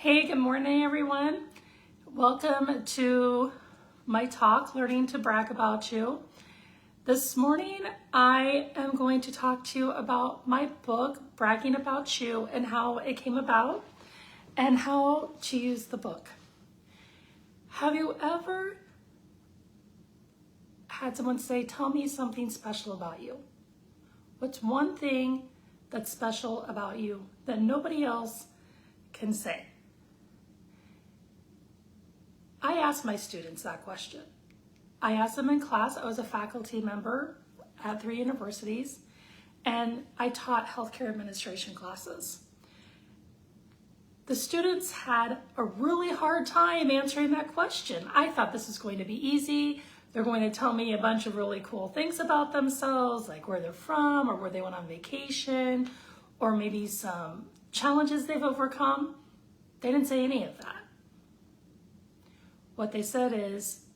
Hey, good morning, everyone. Welcome to my talk, Learning to Brag About You. This morning, I am going to talk to you about my book, Bragging About You, and how it came about and how to use the book. Have you ever had someone say, tell me something special about you? What's one thing that's special about you that nobody else can say? I asked my students that question. I asked them in class. I was a faculty member at 3 universities, and I taught healthcare administration classes. The students had a really hard time answering that question. I thought this was going to be easy. They're going to tell me a bunch of really cool things about themselves, like where they're from or where they went on vacation, or maybe some challenges they've overcome. They didn't say any of that. What they said is,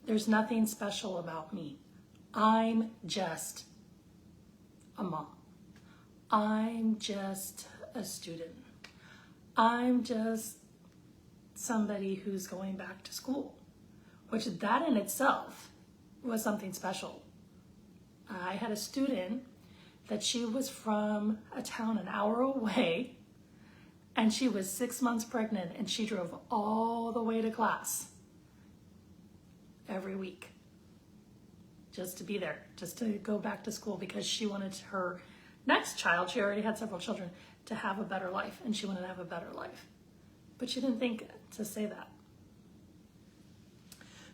there's nothing special about me. I'm just a mom. I'm just a student. I'm just somebody who's going back to school, which that in itself was something special. I had a student that she was from a town an hour away, and she was 6 months pregnant, and she drove all the way to class every week just to be there, just to go back to school, because she wanted her next child, she already had several children, to have a better life, and she wanted to have a better life. But she didn't think to say that.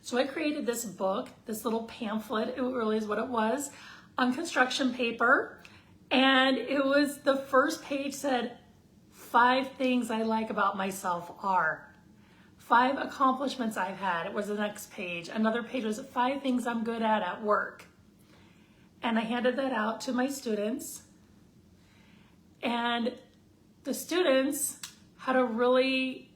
So I created this book, this little pamphlet, it really is what it was, on construction paper, and it was, the first page said, 5 things I like about myself are. 5 accomplishments I've had. It was the next page. Another page was 5 things I'm good at work. And I handed that out to my students. And the students had a really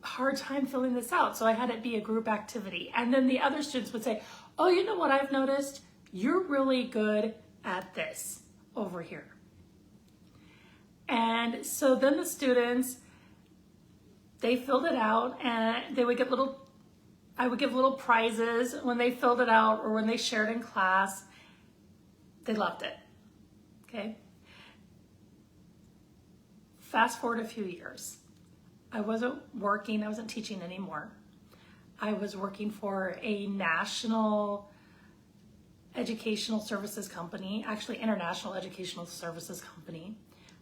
hard time filling this out. So I had it be a group activity. And then the other students would say, oh, you know what I've noticed? You're really good at this over here. And so then the students, they filled it out, and they would get I would give little prizes when they filled it out or when they shared in class. They loved it, okay? Fast forward a few years. I wasn't working, I wasn't teaching anymore. I was working for a national educational services company, actually international educational services company,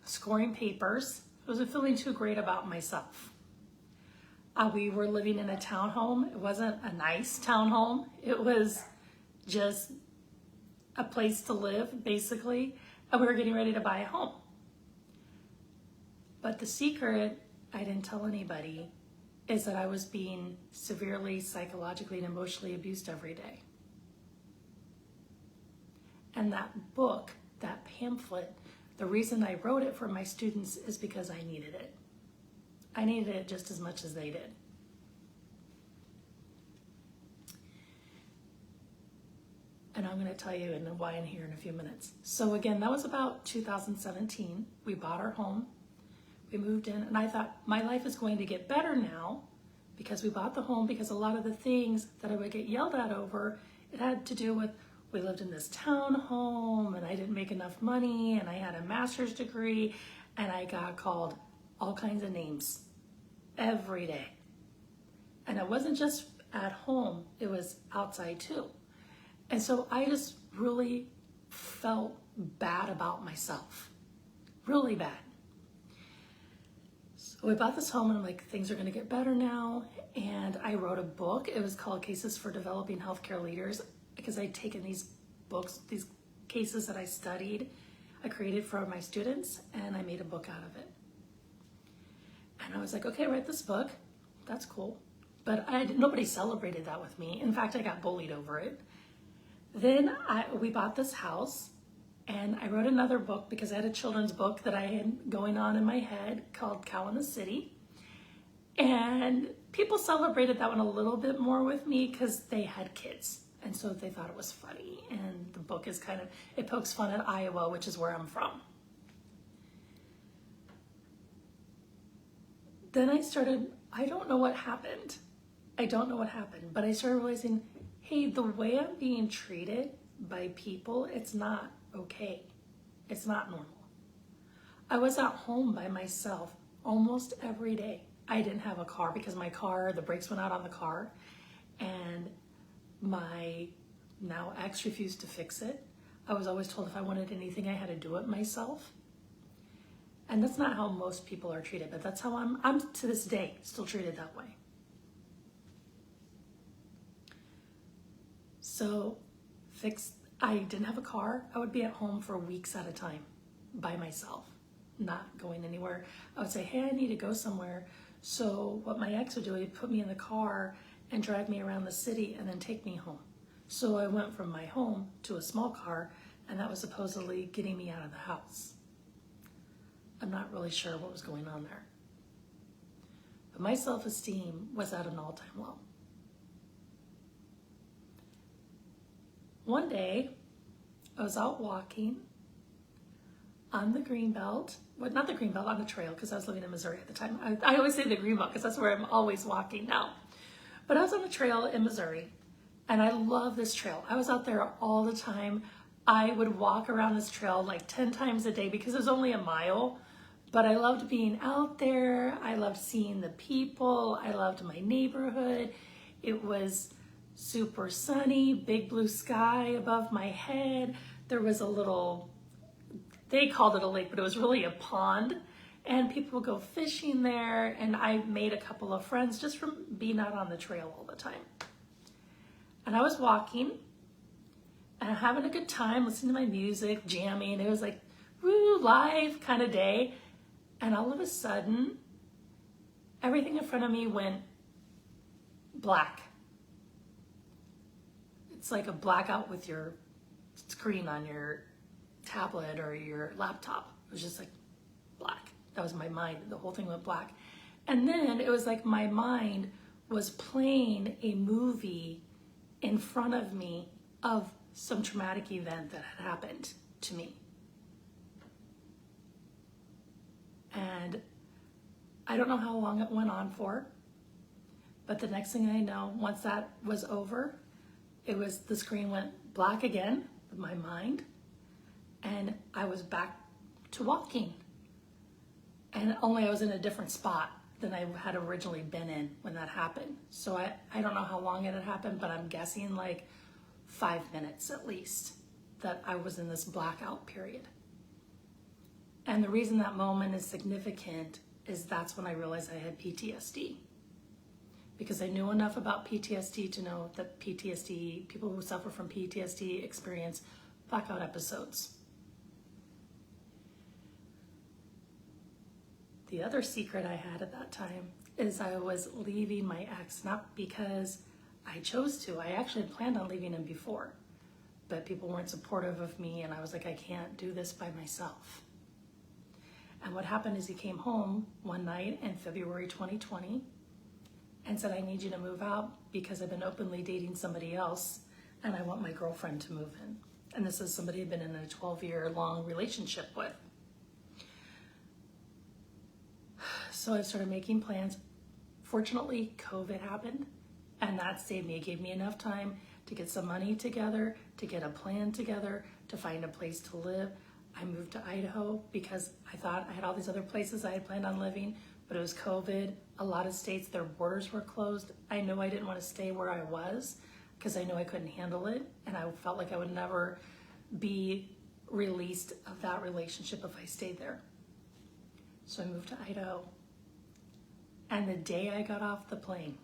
scoring papers. I wasn't feeling too great about myself. We were living in a townhome. It wasn't a nice townhome. It was just a place to live, basically, and we were getting ready to buy a home. But the secret, I didn't tell anybody, is that I was being severely psychologically and emotionally abused every day. And that book, that pamphlet, the reason I wrote it for my students is because I needed it. I needed it just as much as they did. And I'm going to tell you why in here in a few minutes. So again, that was about 2017. We bought our home. We moved in, and I thought my life is going to get better now because we bought the home, because a lot of the things that I would get yelled at over, it had to do with, we lived in this townhome and I didn't make enough money and I had a master's degree and I got called all kinds of names every day. And it wasn't just at home, it was outside too. And so I just really felt bad about myself, really bad. So we bought this home and I'm like, things are gonna get better now. And I wrote a book. It was called Cases for Developing Healthcare Leaders, because I'd taken these books, these cases that I studied, I created for my students, and I made a book out of it. And I was like, okay, write this book. That's cool. But nobody celebrated that with me. In fact, I got bullied over it. Then we bought this house, and I wrote another book because I had a children's book that I had going on in my head called Cow in the City. And people celebrated that one a little bit more with me because they had kids. And so they thought it was funny. And the book is it pokes fun at Iowa, which is where I'm from. then I don't know what happened. I don't know what happened, but I started realizing, hey, the way I'm being treated by people, it's not okay. It's not normal. I was at home by myself almost every day. I didn't have a car because the brakes went out on the car, and my now ex refused to fix it. I was always told if I wanted anything, I had to do it myself. And that's not how most people are treated, but that's how I'm to this day still treated that way. So I didn't have a car. I would be at home for weeks at a time by myself, not going anywhere. I would say, hey, I need to go somewhere. So what my ex would do, he'd put me in the car and drive me around the city and then take me home. So I went from my home to a small car, and that was supposedly getting me out of the house. I'm not really sure what was going on there. But my self-esteem was at an all-time low. One day, I was out walking on the Greenbelt. Well, not the Greenbelt, on the trail, because I was living in Missouri at the time. I always say the Greenbelt because that's where I'm always walking now. But I was on a trail in Missouri, and I love this trail. I was out there all the time. I would walk around this trail like 10 times a day because it was only a mile. But I loved being out there. I loved seeing the people. I loved my neighborhood. It was super sunny, big blue sky above my head. There was a little, they called it a lake, but it was really a pond. And people would go fishing there. And I made a couple of friends just from being out on the trail all the time. And I was walking and having a good time, listening to my music, jamming. It was like, woo, live kind of day. And all of a sudden, everything in front of me went black. It's like a blackout with your screen on your tablet or your laptop. It was just like black. That was my mind. The whole thing went black. And then it was like my mind was playing a movie in front of me of some traumatic event that had happened to me. And I don't know how long it went on for, but the next thing I know, once that was over, the screen went black again with my mind, and I was back to walking. And only I was in a different spot than I had originally been in when that happened. So I don't know how long it had happened, but I'm guessing like 5 minutes at least that I was in this blackout period. And the reason that moment is significant is that's when I realized I had PTSD. Because I knew enough about PTSD to know that PTSD, people who suffer from PTSD experience blackout episodes. The other secret I had at that time is I was leaving my ex, not because I chose to. I actually had planned on leaving him before, but people weren't supportive of me, and I was like, I can't do this by myself. And what happened is he came home one night in February 2020 and said, I need you to move out because I've been openly dating somebody else and I want my girlfriend to move in. And this is somebody I've been in a 12-year-long relationship with. So I started making plans. Fortunately, COVID happened, and that saved me. It gave me enough time to get some money together, to get a plan together, to find a place to live. I moved to Idaho because I thought I had all these other places I had planned on living, but it was COVID. A lot of states, their borders were closed. I knew I didn't want to stay where I was because I knew I couldn't handle it, and I felt like I would never be released of that relationship if I stayed there. So I moved to Idaho. And the day I got off the plane,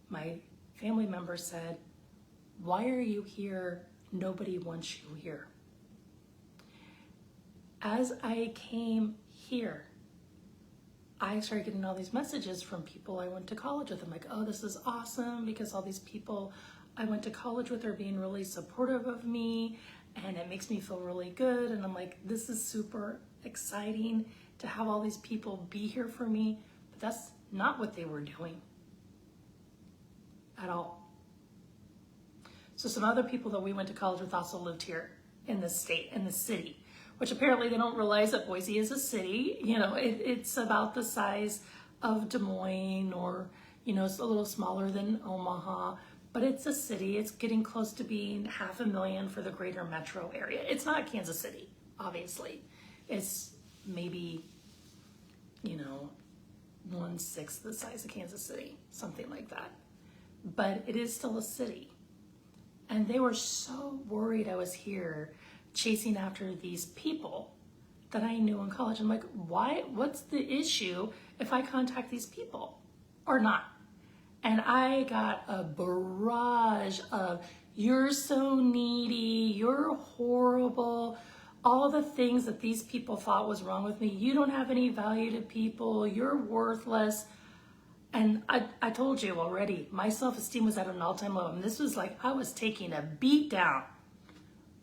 my family member said, why are you here? Nobody wants you here. As I came here, I started getting all these messages from people I went to college with. I'm like, oh, this is awesome because all these people I went to college with are being really supportive of me, and it makes me feel really good. And I'm like, this is super exciting to have all these people be here for me. But that's not what they were doing at all. So some other people that we went to college with also lived here in the state, in the city, which apparently they don't realize that Boise is a city. You know, it's about the size of Des Moines, or, you know, it's a little smaller than Omaha, but it's a city. It's getting close to being 500,000 for the greater metro area. It's not Kansas City, obviously. It's maybe, you know, 1/6 the size of Kansas City, something like that. But it is still a city. And they were so worried I was here chasing after these people that I knew in college. I'm like, why? What's the issue if I contact these people or not? And I got a barrage of, you're so needy, you're horrible, all the things that these people thought was wrong with me. You don't have any value to people, you're worthless. And I told you already, my self-esteem was at an all-time low. And this was like, I was taking a beat down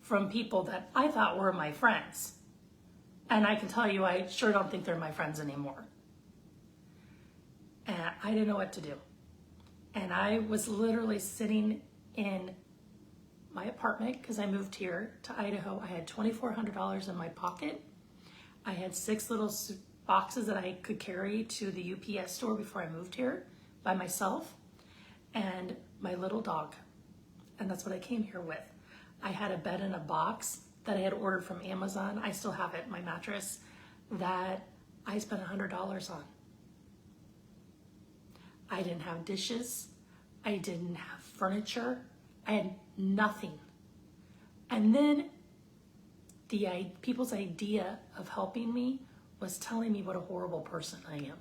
from people that I thought were my friends. And I can tell you, I sure don't think they're my friends anymore. And I didn't know what to do. And I was literally sitting in my apartment because I moved here to Idaho. I had $2,400 in my pocket. I had 6 little boxes that I could carry to the UPS store before I moved here by myself, and my little dog. And that's what I came here with. I had a bed in a box that I had ordered from Amazon. I still have it, my mattress, that I spent $100 on. I didn't have dishes. I didn't have furniture. I had nothing. And then people's idea of helping me was telling me what a horrible person I am.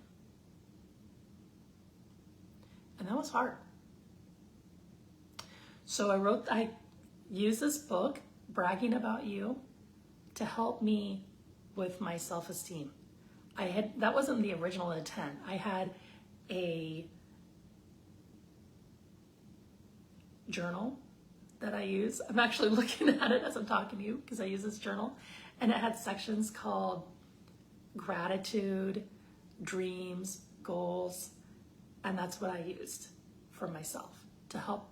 And that was hard. So I used this book, Bragging About You, to help me with my self-esteem. That wasn't the original intent. I had a journal that I use. I'm actually looking at it as I'm talking to you because I use this journal. And it had sections called gratitude, dreams, goals, and that's what I used for myself to help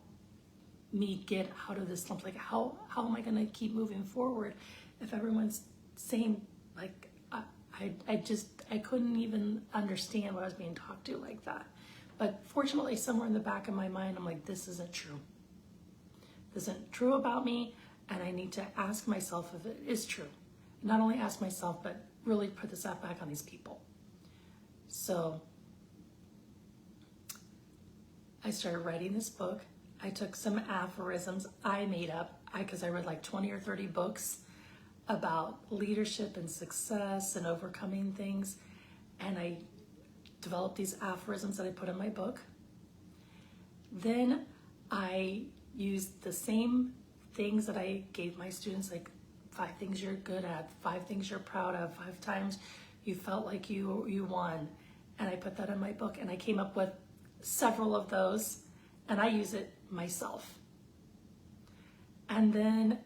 me get out of this slump. Like, how am I going to keep moving forward if everyone's saying, like, I couldn't even understand what I was being talked to like that. But fortunately, somewhere in the back of my mind, I'm like, this isn't true. This isn't true about me, and I need to ask myself if it is true. Not only ask myself, but really put this out back on these people. So I started writing this book. I took some aphorisms I made up because I read like 20 or 30 books about leadership and success and overcoming things. And I developed these aphorisms that I put in my book. Then I used the same things that I gave my students, like 5 things you're good at, 5 things you're proud of, 5 times you felt like you won. And I put that in my book, and I came up with several of those, and I use it myself. And then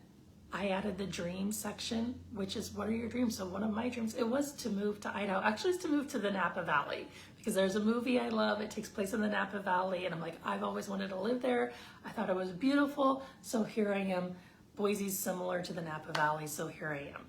I added the dream section, which is, what are your dreams? So one of my dreams, it was to move to Idaho. Actually, it's to move to the Napa Valley, because there's a movie I love. It takes place in the Napa Valley, and I'm like, I've always wanted to live there. I thought it was beautiful, so here I am. Boise's similar to the Napa Valley, so here I am.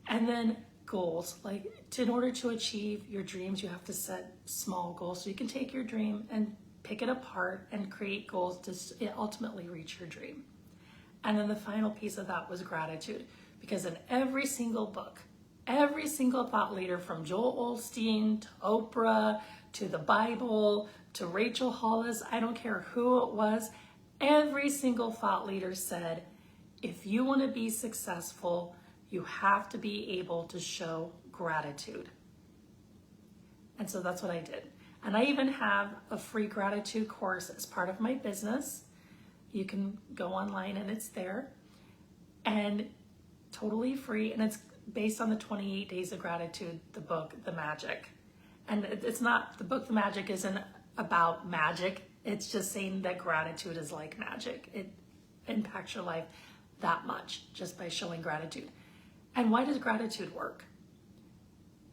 And then goals, like, in order to achieve your dreams, you have to set small goals. So you can take your dream and pick it apart and create goals to ultimately reach your dream. And then the final piece of that was gratitude, because in every single book, every single thought leader, from Joel Osteen to Oprah to the Bible to Rachel Hollis, I don't care who it was, every single thought leader said, if you want to be successful, you have to be able to show gratitude. And so that's what I did. And I even have a free gratitude course as part of my business. You can go online and it's there, and totally free. And it's based on the 28 Days of Gratitude, the book, The Magic. And it's not, the book, The Magic, isn't about magic. It's just saying that gratitude is like magic. It impacts your life that much just by showing gratitude. And why does gratitude work?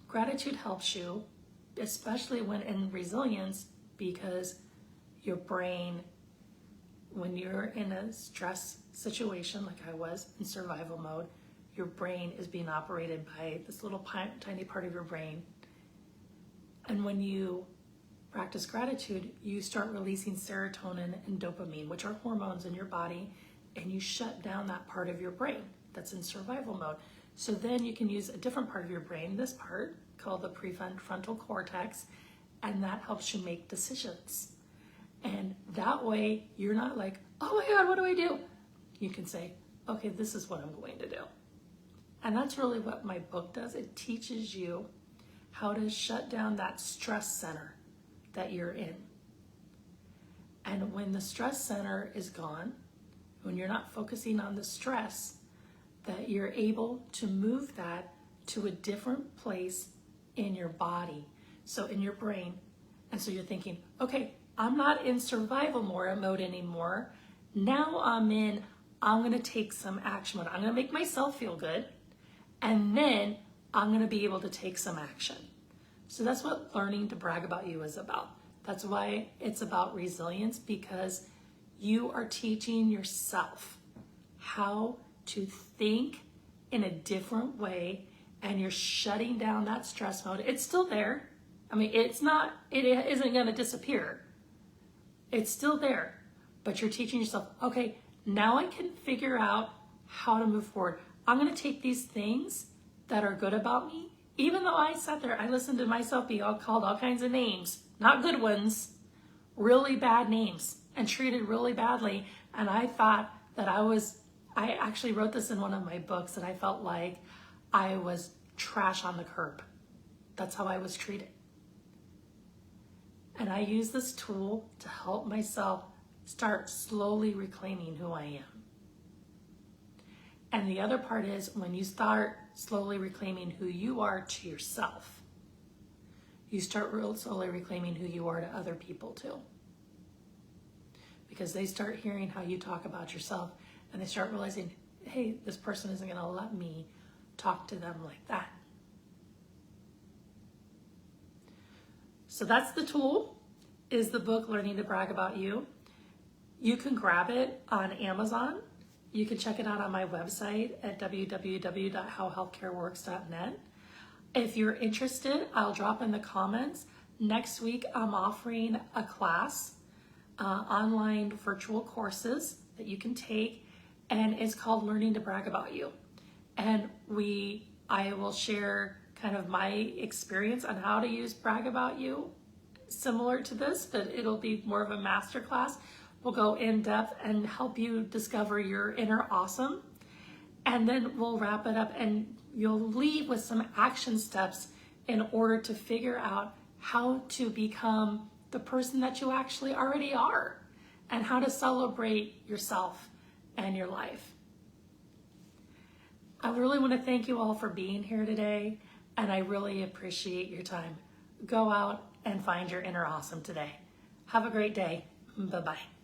Gratitude helps you, especially when in resilience, because your brain when you're in a stress situation, like I was in survival mode, your brain is being operated by this little tiny part of your brain. And when you practice gratitude, you start releasing serotonin and dopamine, which are hormones in your body, and you shut down that part of your brain that's in survival mode. So then you can use a different part of your brain, this part called the prefrontal cortex, and that helps you make decisions. And that way you're not like, oh my God, what do I do? You can say, okay, this is what I'm going to do. And that's really what my book does. It teaches you how to shut down that stress center that you're in. And when the stress center is gone, when you're not focusing on the stress, that you're able to move that to a different place in your body, so in your brain. And so you're thinking, okay, I'm not in survival mode anymore. Now I'm gonna take some action. I'm gonna make myself feel good, and then I'm gonna be able to take some action. So that's what learning to brag about you is about. That's why it's about resilience, because you are teaching yourself how to think in a different way, and you're shutting down that stress mode. It's still there. I mean, it isn't gonna disappear. It's still there, but you're teaching yourself, okay, now I can figure out how to move forward. I'm gonna take these things that are good about me, even though I sat there, I listened to myself be called all kinds of names, not good ones, really bad names, and treated really badly. And I thought that I actually wrote this in one of my books, that I felt like I was trash on the curb. That's how I was treated. And I use this tool to help myself start slowly reclaiming who I am. And the other part is, when you start slowly reclaiming who you are to yourself, you start slowly reclaiming who you are to other people too. Because they start hearing how you talk about yourself, and they start realizing, hey, this person isn't gonna let me talk to them like that. So that's the tool, is the book Learning to Brag About You. You can grab it on Amazon. You can check it out on my website at www.howhealthcareworks.net. If you're interested, I'll drop in the comments. Next week, I'm offering a class, online virtual courses that you can take, and it's called Learning to Brag About You. And I will share kind of my experience on how to use Brag About You, similar to this, but it'll be more of a master class. We'll go in depth and help you discover your inner awesome. And then we'll wrap it up, and you'll leave with some action steps in order to figure out how to become the person that you actually already are, and how to celebrate yourself and your life. I really want to thank you all for being here today, and I really appreciate your time. Go out and find your inner awesome today. Have a great day. Bye-bye.